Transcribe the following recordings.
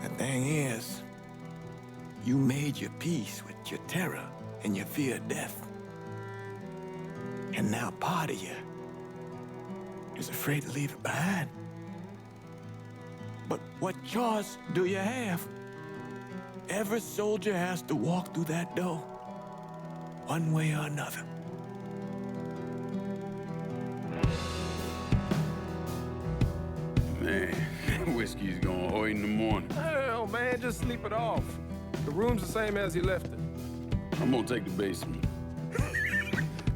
The thing is, you made your peace with your terror and your fear of death. And now part of you is afraid to leave it behind. But what choice do you have? Every soldier has to walk through that door, one way or another. Man, whiskey's going hoy in the morning. Hell, man, just sleep it off. The room's the same as you left it. I'm gonna take the basement.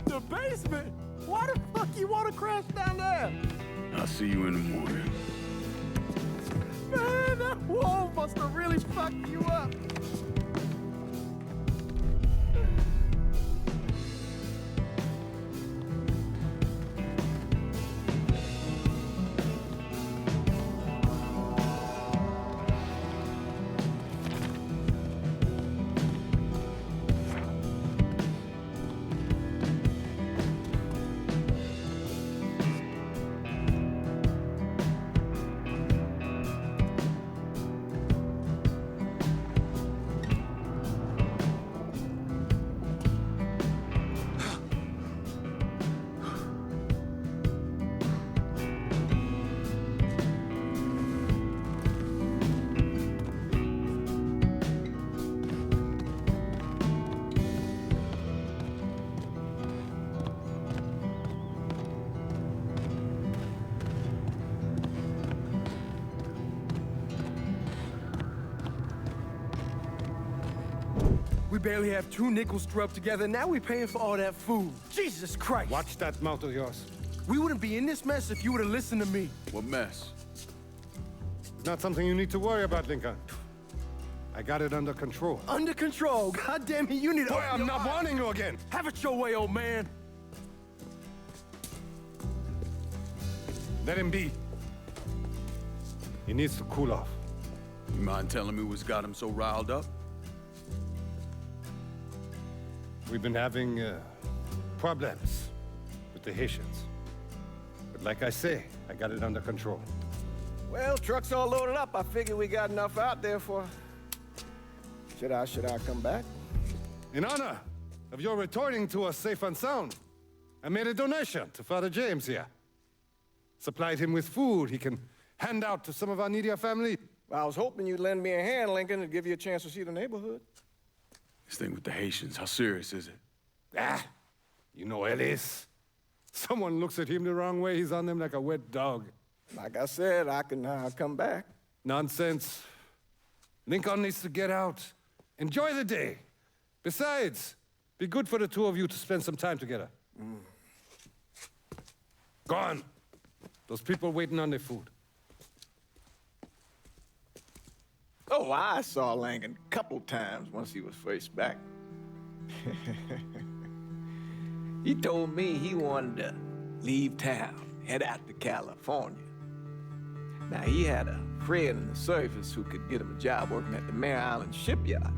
The basement? Why the fuck you want to crash down there? I'll see you in the morning. Man, that wall must have really fucked you up. We barely have 2 nickels to rub together, and now we're paying for all that food. Jesus Christ! Watch that mouth of yours. We wouldn't be in this mess if you would have listened to me. What mess? It's not something you need to worry about, Lincoln. I got it under control. Under control. God damn it, you need to... Boy, I'm not warning you again. Have it your way, old man. Let him be. He needs to cool off. You mind telling me what's got him so riled up? We've been having problems with the Haitians. But like I say, I got it under control. Well, truck's all loaded up. I figure we got enough out there for... Should I come back? In honor of your returning to us safe and sound, I made a donation to Father James here. Supplied him with food he can hand out to some of our needier family. Well, I was hoping you'd lend me a hand, Lincoln, and give you a chance to see the neighborhood. This thing with the Haitians, how serious is it? Ah, you know Ellis. Someone looks at him the wrong way, he's on them like a wet dog. Like I said, I can come back. Nonsense. Lincoln needs to get out. Enjoy the day. Besides, be good for the two of you to spend some time together. Go on. Those people waiting on their food. Oh, I saw Lincoln a couple times once he was first back. He told me he wanted to leave town, head out to California. Now, he had a friend in the service who could get him a job working at the Mare Island shipyard.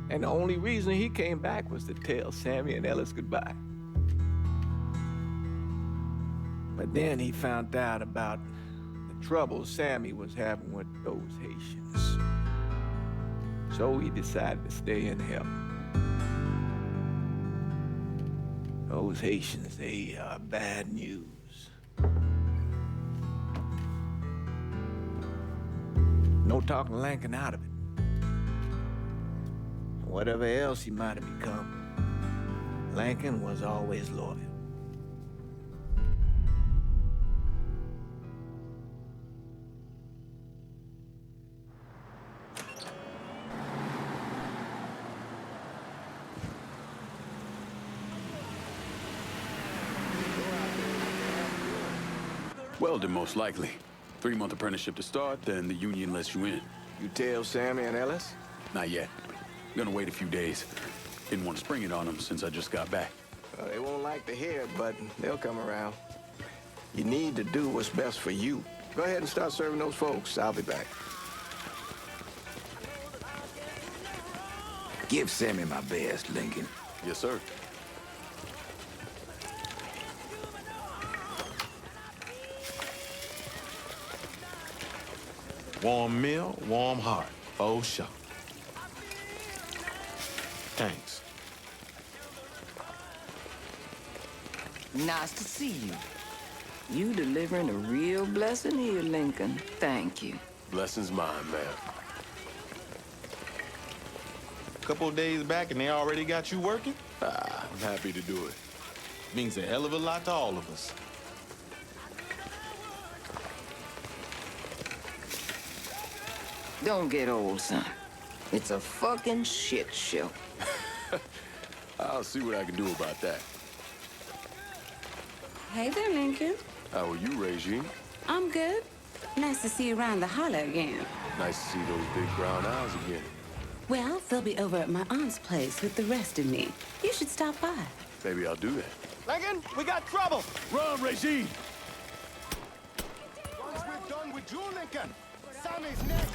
And the only reason he came back was to tell Sammy and Ellis goodbye. But then he found out about the trouble Sammy was having with those Haitians. So he decided to stay and help. Those Haitians, they are bad news. No talking Lincoln out of it. Whatever else he might have become, Lincoln was always loyal. Welding, most likely. 3-month apprenticeship to start, then the union lets you in. You tell Sammy and Ellis? Not yet. Gonna wait a few days. Didn't want to spring it on them since I just got back. They won't like to hear it, but they'll come around. You need to do what's best for you. Go ahead and start serving those folks. I'll be back. Give Sammy my best, Lincoln. Yes, sir. Warm meal, warm heart. Oh, sure. Thanks. Nice to see you. You delivering a real blessing here, Lincoln. Thank you. Blessing's mine, ma'am. Couple of days back and they already got you working? I'm happy to do it. Means a hell of a lot to all of us. Don't get old, son. It's a fucking shit show. I'll see what I can do about that. Hey there, Lincoln. How are you, Regine? I'm good. Nice to see you around the holler again. Nice to see those big brown eyes again. Well, they'll be over at my aunt's place with the rest of me. You should stop by. Maybe I'll do that. Lincoln, we got trouble! Run, Regine! Once we're done with you, Lincoln, Sammy's next.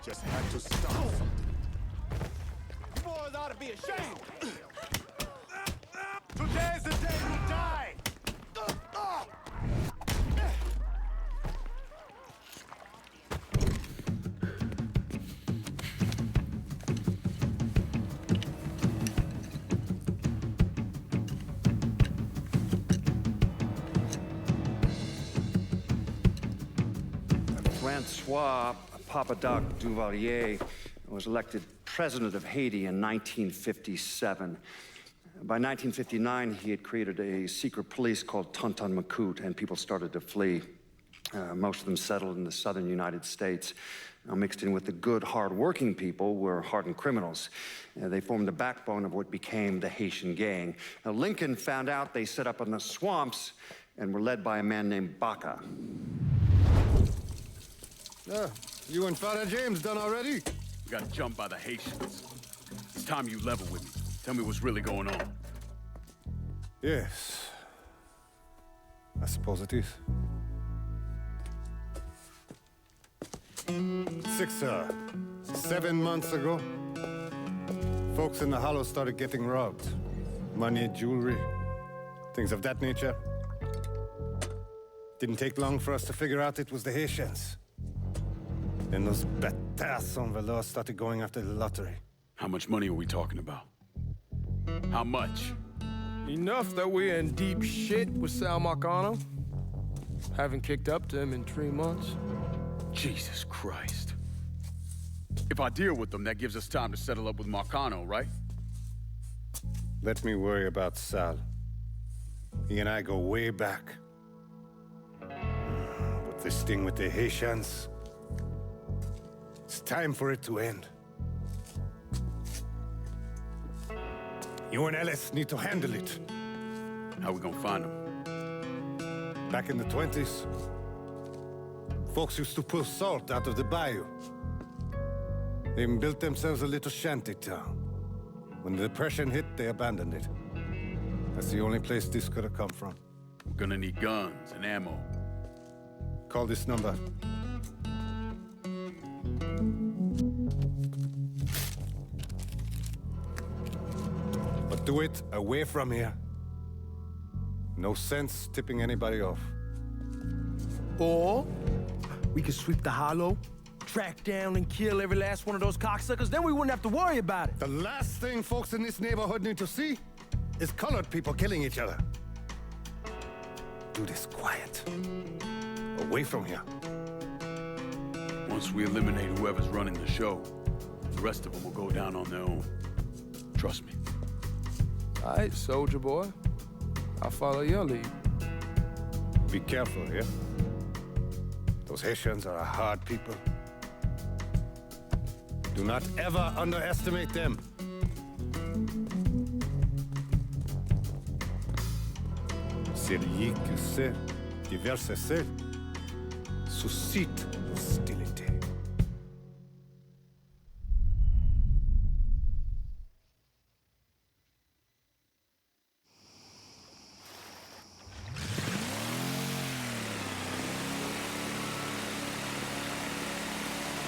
Just had to stop something. You boys ought to be ashamed! Today's the day you die! Francois Papadoc Duvalier was elected president of Haiti in 1957. By 1959, he had created a secret police called Tonton Macoute, and people started to flee. Most of them settled in the southern United States. Now, mixed in with the good, hard-working people were hardened criminals. They formed the backbone of what became the Haitian gang. Now, Lincoln found out they set up in the swamps and were led by a man named Baca. You and Father James done already? We got jumped by the Haitians. It's time you level with me. Tell me what's really going on. Yes. I suppose it is. 7 months ago, folks in the Hollow started getting robbed. Money, jewelry, things of that nature. Didn't take long for us to figure out it was the Haitians. Then those bâtards on velours started going after the lottery. How much money are we talking about? How much? Enough that we're in deep shit with Sal Marcano. Haven't kicked up to him in 3 months. Jesus Christ. If I deal with them, that gives us time to settle up with Marcano, right? Let me worry about Sal. He and I go way back. But this thing with the Haitians, it's time for it to end. You and Ellis need to handle it. How we gonna find them? Back in the 20s, folks used to pull salt out of the bayou. They even built themselves a little shanty town. When the Depression hit, they abandoned it. That's the only place this could have come from. We're gonna need guns and ammo. Call this number. But do it away from here. No sense tipping anybody off. Or we could sweep the Hollow, track down and kill every last one of those cocksuckers, then we wouldn't have to worry about it. The last thing folks in this neighborhood need to see is colored people killing each other. Do this quiet. Away from here. Once we eliminate whoever's running the show, the rest of them will go down on their own. Trust me. All right, soldier boy. I'll follow your lead. Be careful, yeah? Those Haitians are a hard people. Do not ever underestimate them. Celui qui sait diverser suscite l'hostilité.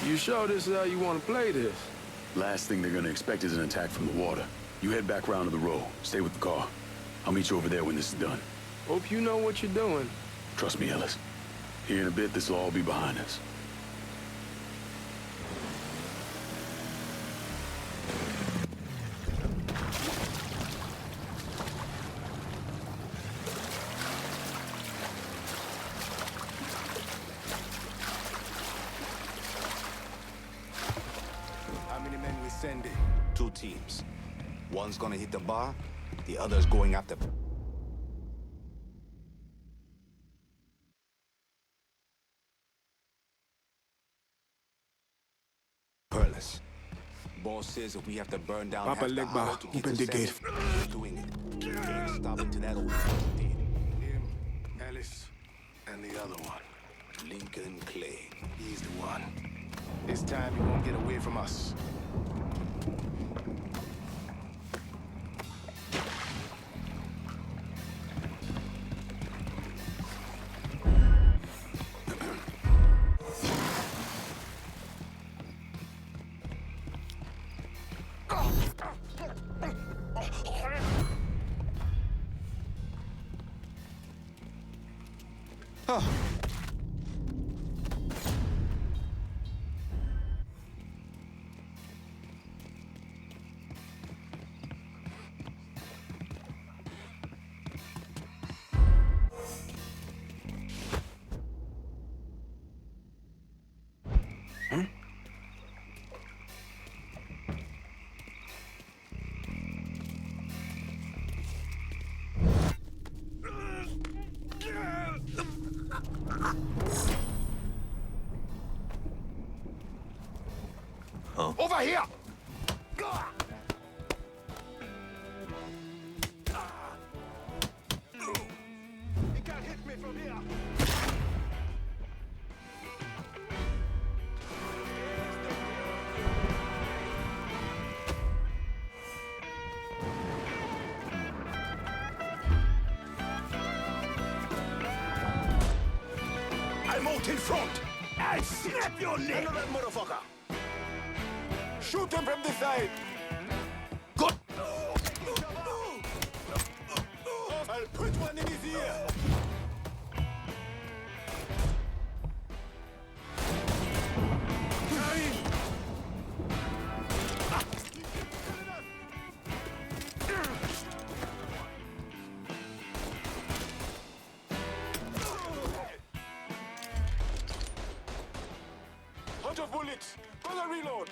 You sure this is how you want to play this? Last thing they're gonna expect is an attack from the water. You head back round to the row. Stay with the car. I'll meet you over there when this is done. Hope you know what you're doing. Trust me, Ellis. Here in a bit, this will all be behind us. send it? 2 teams. One's gonna hit the bar, the other's going after... Perlis. Boss says that we have to burn down Papa half the Legba, hollow to get open to the gate. Sammy. We're doing it. Can't stop until that old did. Him, Ellis, and the other one. Lincoln Clay. He's the one. This time he won't get away from us. Over here! He can't hit me from here! I'm out in front! I'll snap your neck! Another motherfucker! Shoot him from the side! Good! I'll put one in his ear! Bunch of bullets! Gonna reload!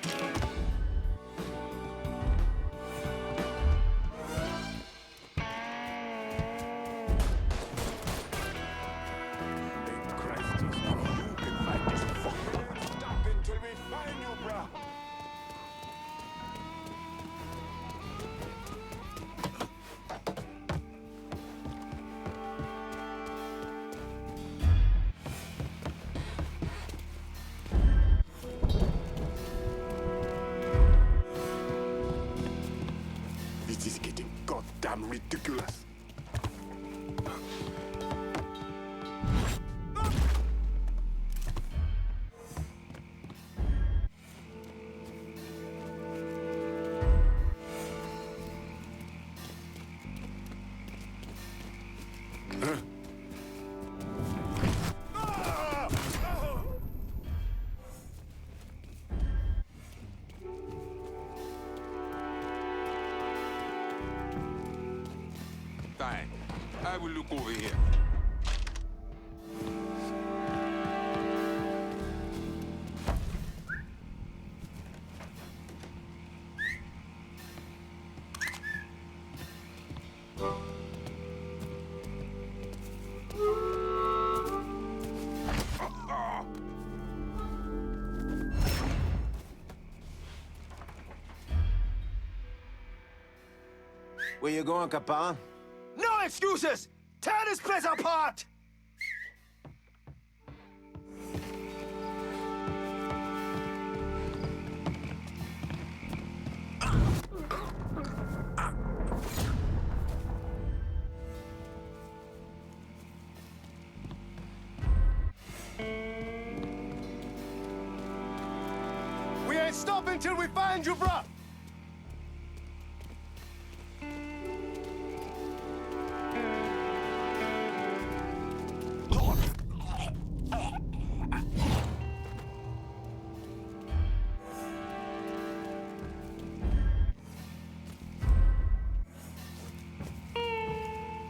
This is getting goddamn ridiculous. Fine. I will look over here. Where you going, Capan? No excuses! Tear this place apart! We ain't stopping till we find you, bruh!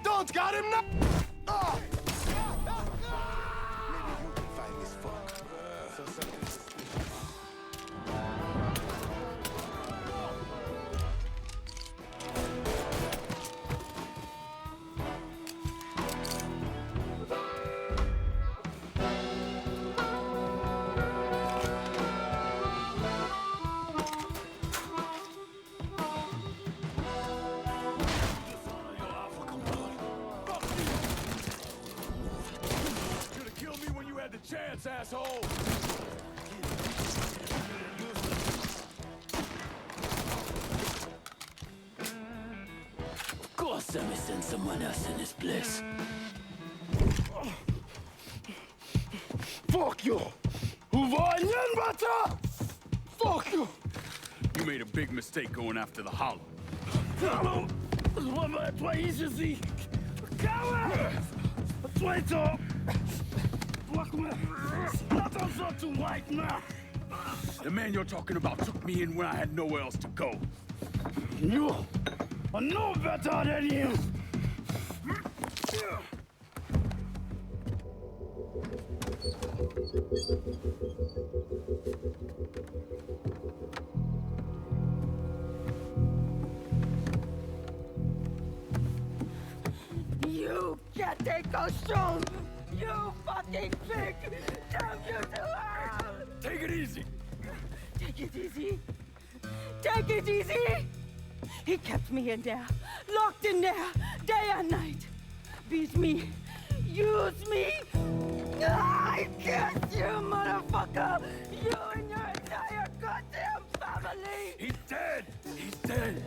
Don't got him now! Oh. Maybe you can find this fuck. Of course, let me send someone else in this place. Fuck you! Fuck you! You made a big mistake going after the Hollow. Hallo! Waar is hij? Kauwen! Tweetal! Plak me! Laat ons dat doen, right now! The man you're talking about took me in when I had nowhere else to go. You are no better than him! You can't take those stones! You fucking pig! Damn you to hell! Take it easy. Take it easy! Take it easy! He kept me in there, locked in there, day and night. Beat me, use me. I guess you, motherfucker! You and your entire goddamn family! He's dead. He's dead.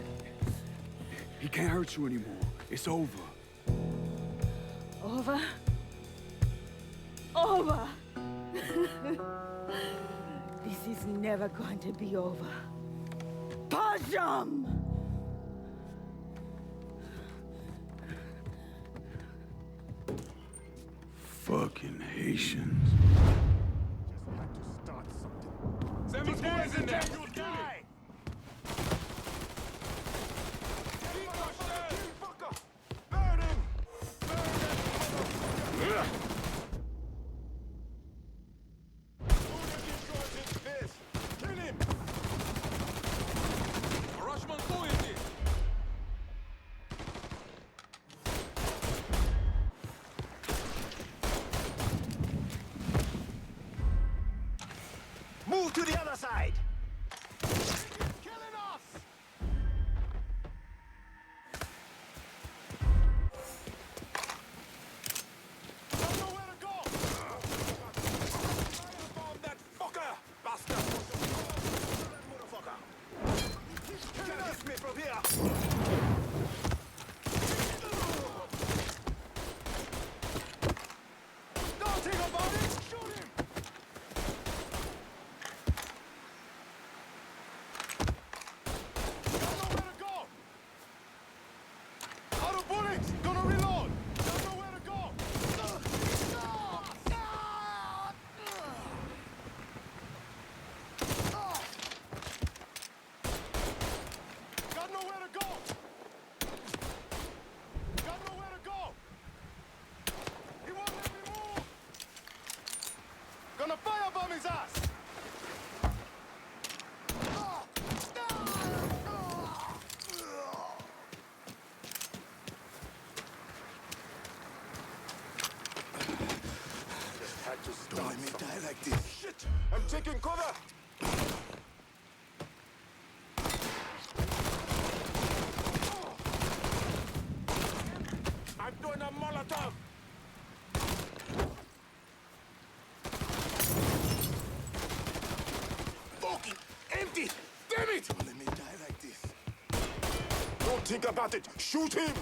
He can't hurt you anymore. It's over. Over? Over! This is never going to be over. Pajam! Fucking Haitians. Send these boys in there. You'll die. Burn him! Kill him! Rushman, go in there. Move to the other side! Killing us! Don't know where to go! Firebomb that fucker! Bastard! Motherfucker! Kill me from here! Don't think about it! Shoot him! Don't know where to go! Out of bullets! Gonna reload! Don't know where to go! Got nowhere to go! Got nowhere to go! He won't let me move! Gonna firebomb his ass! Had to stop. Don't let me die like this. Shit! I'm taking cover! I'm doing a Molotov! Fucking empty! Damn it! Don't let me die like this. Don't think about it. Shoot him!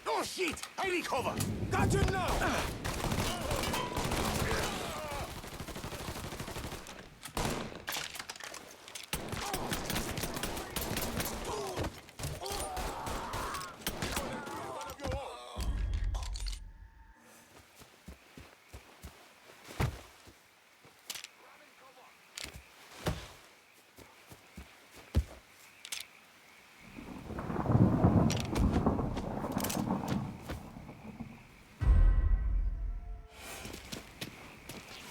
Oh shit! I need cover! Got him now!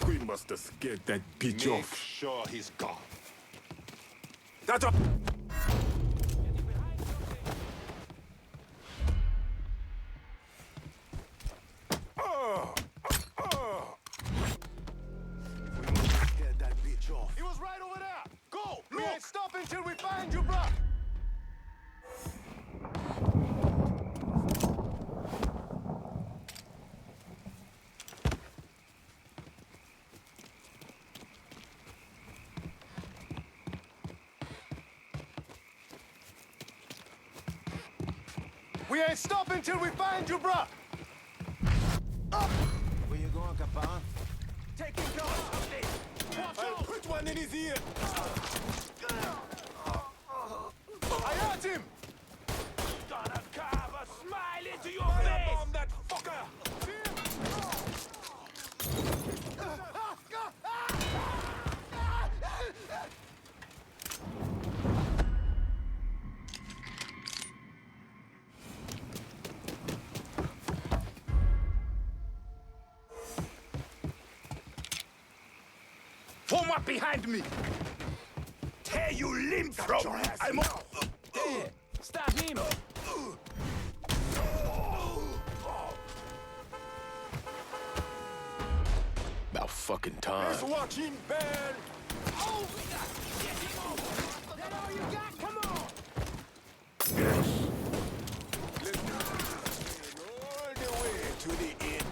We must have scared that bitch off. Make sure he's gone. That's up! We must have scared that bitch off. He was right over there! Go! We ain't stopping till we find you, bruh! We ain't stopping till we find you, bruh! Where you going, Capan? Taking cover! Watch I'll put one in his ear! I hurt him! Gonna carve a smile into your Firebomb that fucker! Form up behind me! Tear you limb from! I'm on... Yeah, stop him! About fucking time. Let's watch him burn! Oh, we got... Get him over! That all you got? Come on! Let's do this all the way to the end.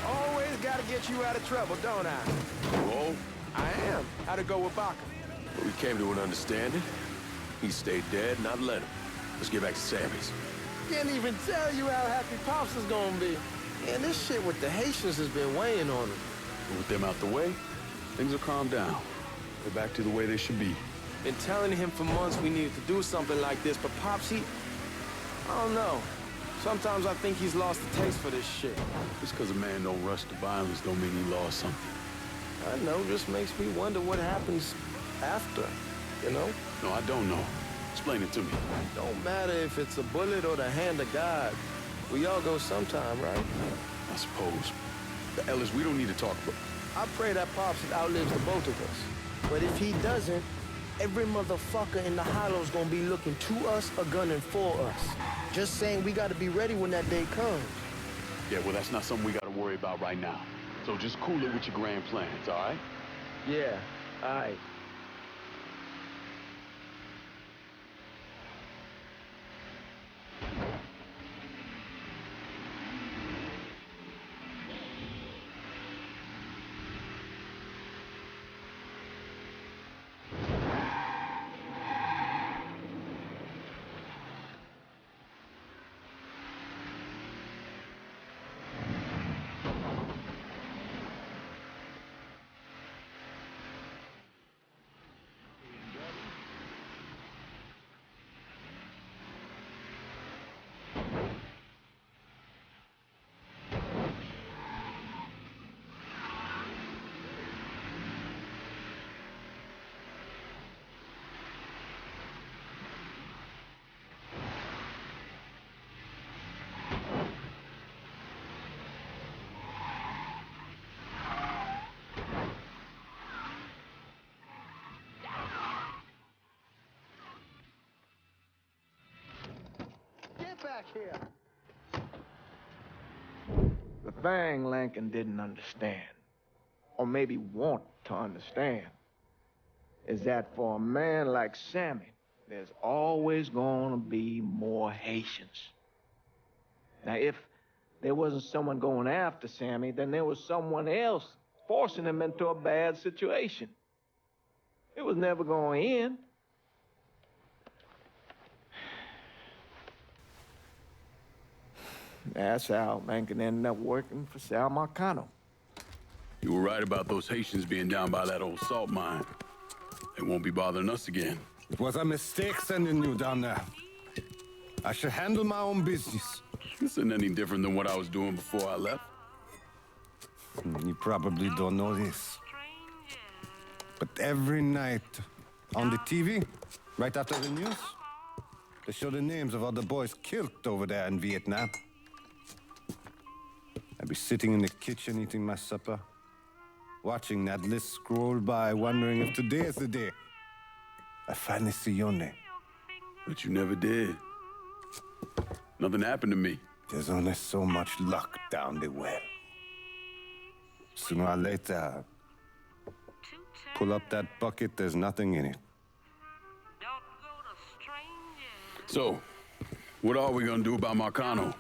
Always gotta get you out of trouble, don't I? Whoa. I am. How'd it go with Baca? But we came to an understanding. He stayed dead, and I'd let him. Let's get back to Sammy's. Can't even tell you how happy Pops is gonna be. Man, this shit with the Haitians has been weighing on him. And with them out the way, things will calm down. They're back to the way they should be. Been telling him for months we needed to do something like this, but Pops, I don't know. Sometimes I think he's lost the taste for this shit. Just because a man don't rush to violence don't mean he lost something. I know, just makes me wonder what happens after, you know? No, I don't know. Explain it to me. Don't matter if it's a bullet or the hand of God. We all go sometime, right? I suppose. But Ellis, we don't need to talk about... I pray that Pops outlives the both of us. But if he doesn't, every motherfucker in the hollow's gonna be looking to us or gunning for us. Just saying we gotta be ready when that day comes. Yeah, well, that's not something we gotta worry about right now. So just cool it with your grand plans, all right? Yeah, all right. Back here. The thing Lincoln didn't understand, or maybe want to understand, is that for a man like Sammy, there's always gonna be more Haitians. Now, if there wasn't someone going after Sammy, then there was someone else forcing him into a bad situation. It was never gonna end. That's how Lincoln ended up working for Sal Marcano. You were right about those Haitians being down by that old salt mine. They won't be bothering us again. It was a mistake sending you down there. I should handle my own business. This isn't any different than what I was doing before I left. You probably don't know this. But every night on the TV, right after the news, they show the names of all the boys killed over there in Vietnam. I'd be sitting in the kitchen eating my supper, watching that list scroll by, wondering if today is the day I finally see your name. But you never did. Nothing happened to me. There's only so much luck down the well. Sooner or later, pull up that bucket, there's nothing in it. So, What are we gonna do about Marcano?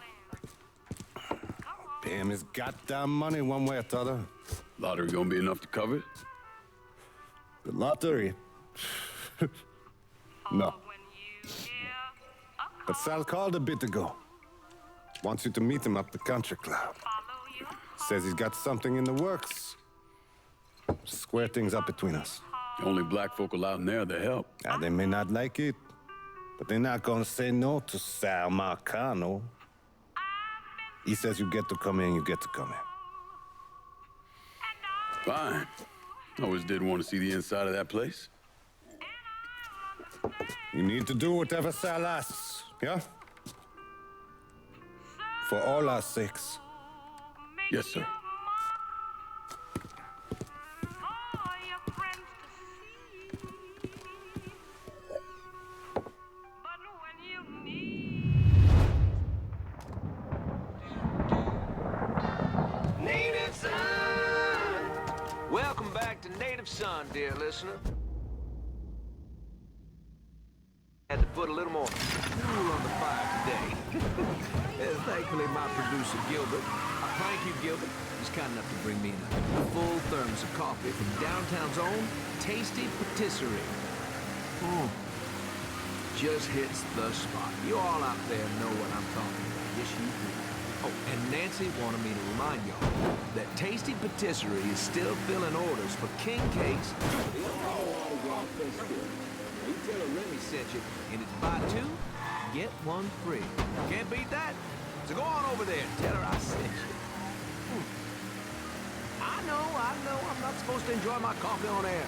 Pay him his goddamn money one way or the other. Lottery gonna be enough to cover it? The lottery? No. But Sal called a bit ago. Wants you to meet him up the country club. Says he's got something in the works. Square things up between us. The only black folk allowed in there to help. Now, they may not like it, but they're not gonna say no to Sal Marcano. He says you get to come in, you get to come in. Fine. Always did want to see the inside of that place. You need to do whatever Sal asks, yeah? For all our sakes. Yes, sir. Native Son! Welcome back to Native Son, dear listener. Had to put a little more fuel on the fire today. Thankfully, my producer, Gilbert, thank you, Gilbert, was kind enough to bring me in a full thermos of coffee from downtown's own Tasty Patisserie. Just hits the spot. You all out there know what I'm talking about. Yes, you do. Oh, and Nancy wanted me to remind y'all that Tasty Patisserie is still filling orders for king cakes. You tell her Remy sent you, and it's buy two, get one free. Can't beat that? So go on over there and tell her I sent you. I know, I'm not supposed to enjoy my coffee on air.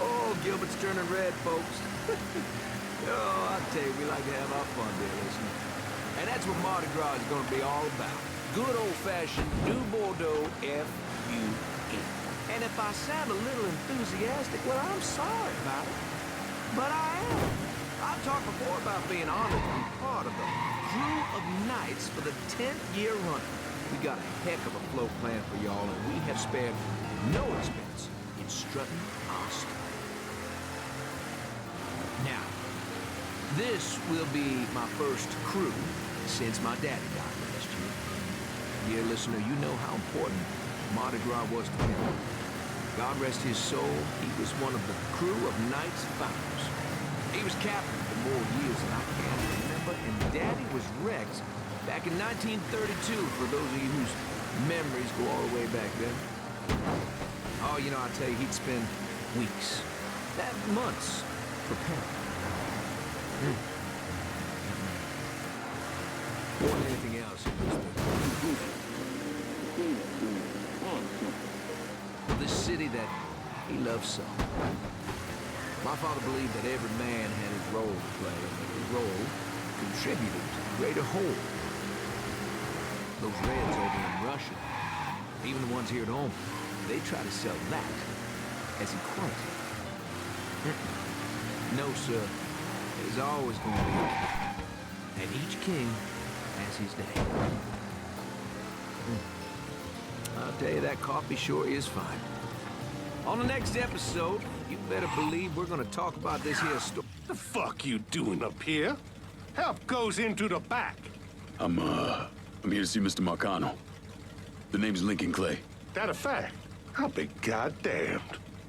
Oh, Gilbert's turning red, folks. Oh, I tell you, we like to have our fun, dear listener. And that's what Mardi Gras is going to be all about. Good old-fashioned New Bordeaux F-U-E. And if I sound a little enthusiastic, well, I'm sorry about it. But I am. I've talked before about being honored to be part of the crew of knights for the 10th year running. We got a heck of a float plan for y'all, and we have spared no expense in strutting our stuff. Now, this will be my first crew since my daddy died last year. Dear listener, you know how important Mardi Gras was to him. God rest his soul, he was one of the crew of Knights founders. He was captain for more years than I can remember, and Daddy was Rex back in 1932, for those of you whose memories go all the way back then. Oh, you know, I tell you, he'd spend weeks, months, preparing. More than anything else, it was this city that he loved so. My father believed that every man had his role to play, and every role contributed to the greater whole. Those Reds over in Russia, even the ones here at home, they try to sell that as equality. No, sir. There's always going to be a king, and each king has his day. I'll tell you, that coffee sure is fine. On the next episode, you better believe we're gonna talk about this here story. The fuck you doing up here? Help goes into the back. I'm here to see Mr. Marcano. The name's Lincoln Clay. That a fact? I'll be goddamned.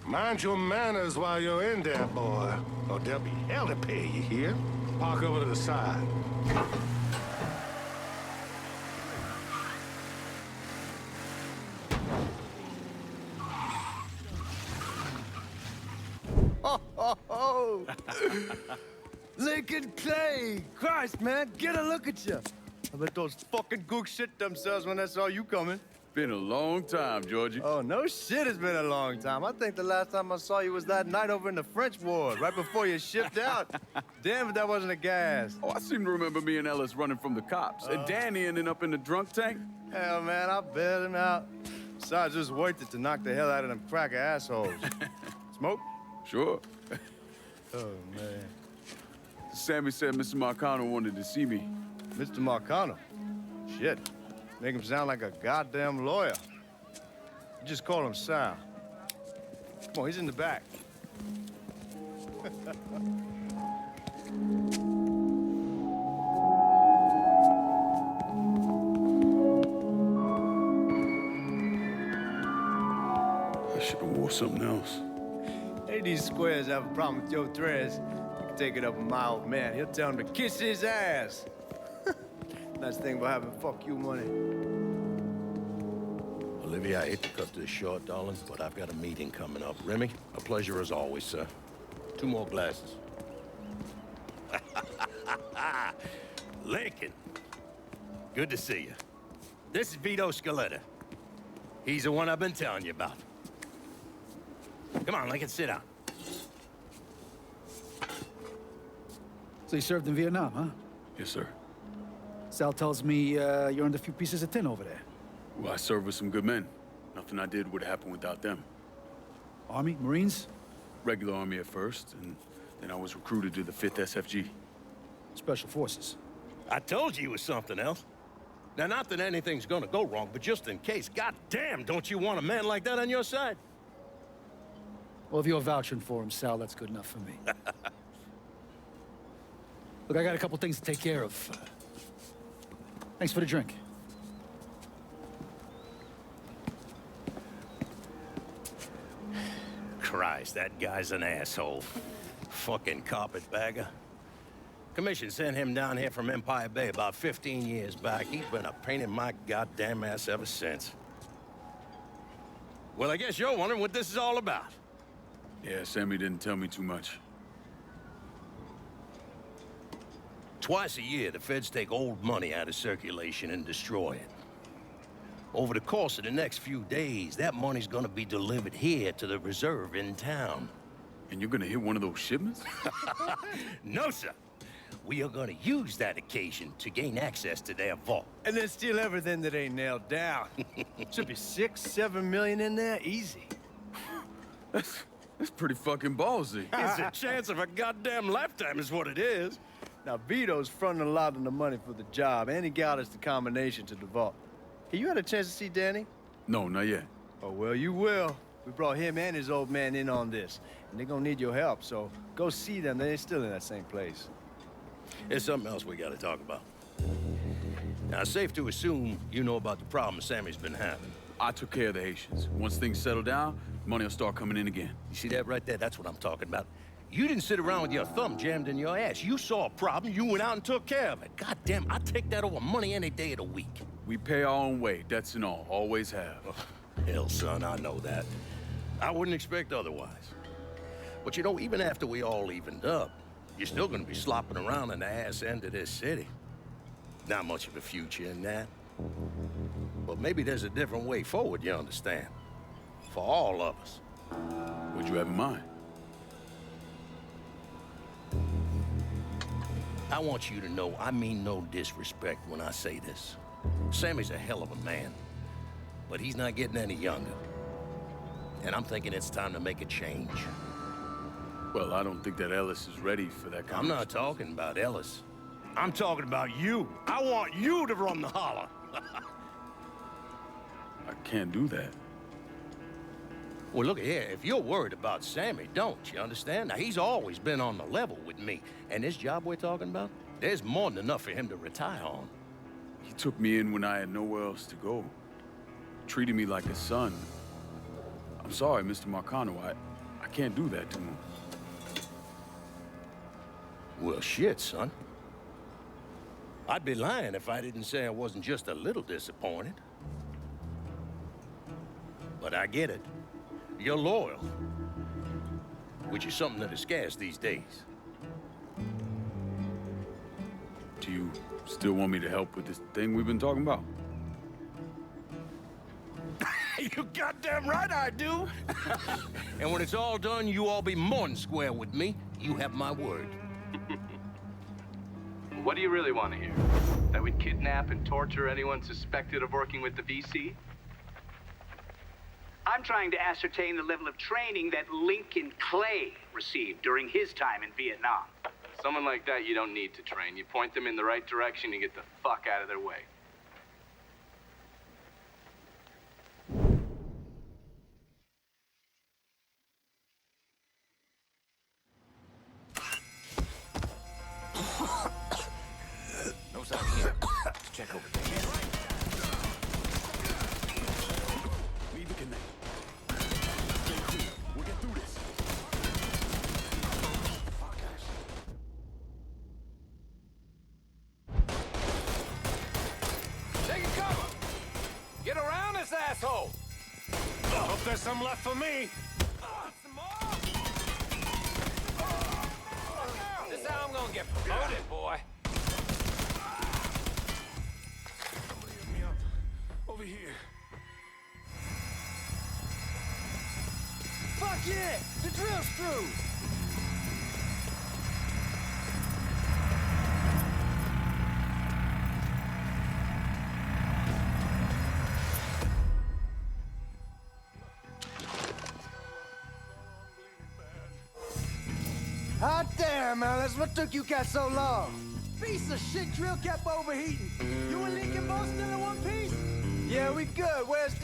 Mind your manners while you're in there, boy, or there'll be hell to pay, you hear? Park over to the side. Oh, Lincoln Clay! Christ, man, get a look at you. I bet those fucking gooks shit themselves when they saw you coming. Been a long time, Georgie. Oh, no shit, it's been a long time. I think the last time I saw you was that night over in the French ward, right before you shipped out. Damn if that wasn't a gas. Oh, I seem to remember me and Ellis running from the cops, and Danny ending up in the drunk tank. Hell, man, I bailed him out. Besides, just worth it to knock the hell out of them cracker assholes. Smoke? Sure. Oh, man. Sammy said Mr. Marcano wanted to see me. Mr. Marcano? Shit. Make him sound like a goddamn lawyer. You just call him Sal. Come on, he's in the back. I should have wore something else. Hey, these squares have a problem with your dress. You can take it up with my old man. He'll tell him to kiss his ass. Nice thing about having fuck you money. Olivia, I hate to cut this short, darling, but I've got a meeting coming up. Remy, a pleasure as always, sir. 2 more glasses. Lincoln. Good to see you. This is Vito Scaletta. He's the one I've been telling you about. Come on, Lincoln, sit down. So you served in Vietnam, huh? Yes, sir. Sal tells me you earned a few pieces of tin over there. Well, I served with some good men. Nothing I did would have happened without them. Army? Marines? Regular Army at first, and then I was recruited to the 5th SFG. Special Forces. I told you it was something else. Now, not that anything's gonna go wrong, but just in case, goddamn, don't you want a man like that on your side? Well, if you're vouching for him, Sal, that's good enough for me. Look, I got a couple things to take care of. Thanks for the drink. Christ, that guy's an asshole. Fucking carpetbagger. Commission sent him down here from Empire Bay about 15 years back. He's been a pain in my goddamn ass ever since. Well, I guess you're wondering what this is all about. Yeah, Sammy didn't tell me too much. Twice a year, the feds take old money out of circulation and destroy it. Over the course of the next few days, that money's gonna be delivered here to the reserve in town. And you're gonna hit one of those shipments? No, sir. We are gonna use that occasion to gain access to their vault. And then steal everything that ain't nailed down. Should be 6, 7 million in there, easy. That's pretty fucking ballsy. It's a chance of a goddamn lifetime is what it is. Now, Vito's fronting a lot of the money for the job, and he got us the combination to the vault. Hey, you had a chance to see Danny? No, not yet. Oh, well, you will. We brought him and his old man in on this, and they're gonna need your help, so go see them. They're still in that same place. There's something else we gotta talk about. Now, it's safe to assume you know about the problem Sammy's been having. I took care of the Haitians. Once things settle down, money will start coming in again. You see that right there? That's what I'm talking about. You didn't sit around with your thumb jammed in your ass. You saw a problem, you went out and took care of it. God damn, I'd take that over money any day of the week. We pay our own way, debts and all. Always have. Oh, hell, son, I know that. I wouldn't expect otherwise. But you know, even after we all evened up, you're still gonna be slopping around in the ass end of this city. Not much of a future in that. But maybe there's a different way forward, you understand? For all of us. What'd you have in mind? I want you to know I mean no disrespect when I say this. Sammy's a hell of a man, but he's not getting any younger. And I'm thinking it's time to make a change. Well, I don't think that Ellis is ready for that kind I'm not talking about Ellis. I'm talking about you. I want you to run the holler. I can't do that. Well, look here, if you're worried about Sammy, don't, you understand? Now, he's always been on the level with me. And this job we're talking about, there's more than enough for him to retire on. He took me in when I had nowhere else to go. Treated me like a son. I'm sorry, Mr. Marcano. I can't do that to him. Well, shit, son. I'd be lying if I didn't say I wasn't just a little disappointed. But I get it. You're loyal. Which is something that is scarce these days. Do you still want me to help with this thing we've been talking about? You goddamn right I do! And when it's all done, you all be more than square with me. You have my word. What do you really want to hear? That we'd kidnap and torture anyone suspected of working with the VC? I'm trying to ascertain the level of training that Lincoln Clay received during his time in Vietnam. Someone like that you don't need to train. You point them in the right direction and get the fuck out of their way. asshole! Hope there's some left for me. This is how I'm gonna get promoted, boy. Somebody hit me up. Over here. Fuck yeah! The drill's through! Hot damn, Alice, what took you guys so long? Piece of shit drill kept overheating. You and Lincoln both still in one piece? Yeah, we good. Where's